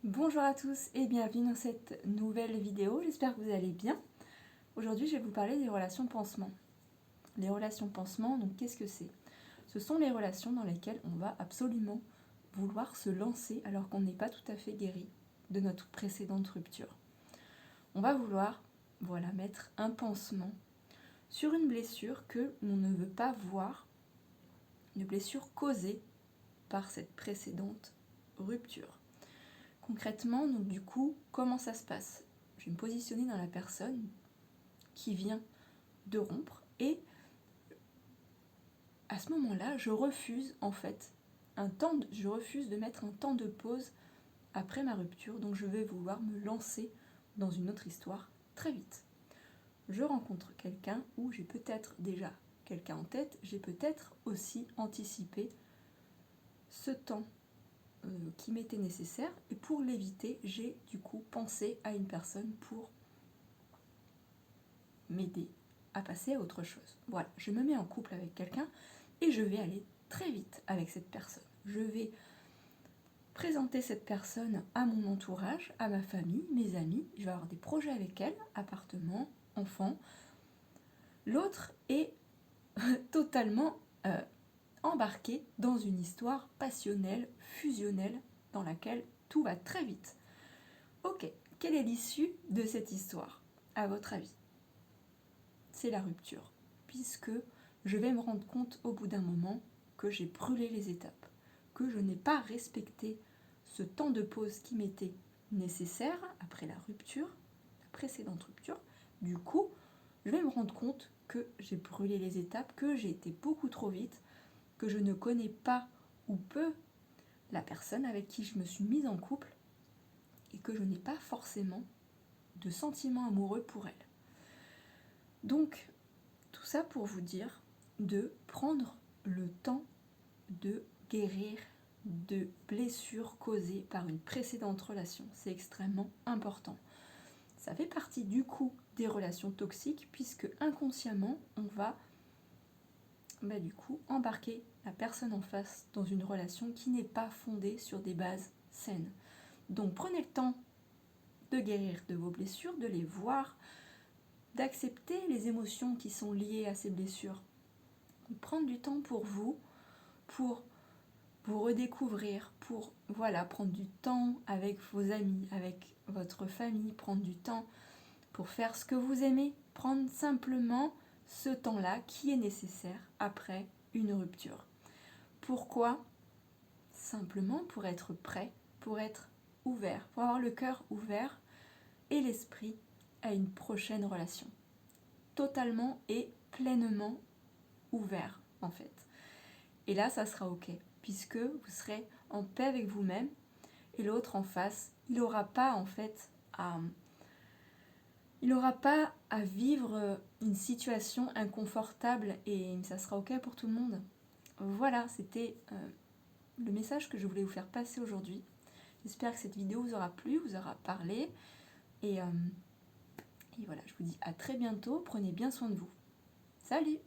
Bonjour à tous et bienvenue dans cette nouvelle vidéo, j'espère que vous allez bien. Aujourd'hui je vais vous parler des relations pansement. Les relations pansement, donc qu'est-ce que c'est? Ce sont les relations dans lesquelles on va absolument vouloir se lancer alors qu'on n'est pas tout à fait guéri de notre précédente rupture. On va vouloir, mettre un pansement sur une blessure que l'on ne veut pas voir, une blessure causée par cette précédente rupture. Concrètement, donc du coup, comment ça se passe? Je vais me positionner dans la personne qui vient de rompre et à ce moment-là, je refuse de mettre un temps de pause après ma rupture, donc je vais vouloir me lancer dans une autre histoire très vite. Je rencontre quelqu'un où j'ai peut-être déjà quelqu'un en tête, j'ai peut-être aussi anticipé ce temps qui m'était nécessaire, et pour l'éviter, j'ai du coup pensé à une personne pour m'aider à passer à autre chose. Voilà, je me mets en couple avec quelqu'un et je vais aller très vite avec cette personne. Je vais présenter cette personne à mon entourage, à ma famille, mes amis. Je vais avoir des projets avec elle, appartement, enfants. L'autre est totalement embarqué dans une histoire passionnelle, fusionnelle, dans laquelle tout va très vite. Ok, quelle est l'issue de cette histoire, à votre avis? C'est la rupture, puisque je vais me rendre compte au bout d'un moment que j'ai brûlé les étapes, que je n'ai pas respecté ce temps de pause qui m'était nécessaire après la rupture, la précédente rupture. Du coup, je vais me rendre compte que j'ai brûlé les étapes, que j'ai été beaucoup trop vite, que je ne connais pas ou peu la personne avec qui je me suis mise en couple et que je n'ai pas forcément de sentiments amoureux pour elle. Donc, tout ça pour vous dire de prendre le temps de guérir de blessures causées par une précédente relation. C'est extrêmement important. Ça fait partie du coup des relations toxiques puisque inconsciemment on va embarquer la personne en face dans une relation qui n'est pas fondée sur des bases saines. Donc prenez le temps de guérir de vos blessures, de les voir, d'accepter les émotions qui sont liées à ces blessures. Prendre du temps pour vous redécouvrir, pour prendre du temps avec vos amis, avec votre famille, prendre du temps pour faire ce que vous aimez, prendre simplement ce temps-là qui est nécessaire après une rupture. Pourquoi? Simplement pour être prêt, pour être ouvert, pour avoir le cœur ouvert et l'esprit à une prochaine relation. Totalement et pleinement ouvert en fait. Et là, ça sera ok, puisque vous serez en paix avec vous-même et l'autre en face, il n'aura pas à vivre une situation inconfortable et ça sera ok pour tout le monde. Voilà, c'était le message que je voulais vous faire passer aujourd'hui. J'espère que cette vidéo vous aura plu, vous aura parlé. Et voilà, je vous dis à très bientôt, prenez bien soin de vous. Salut!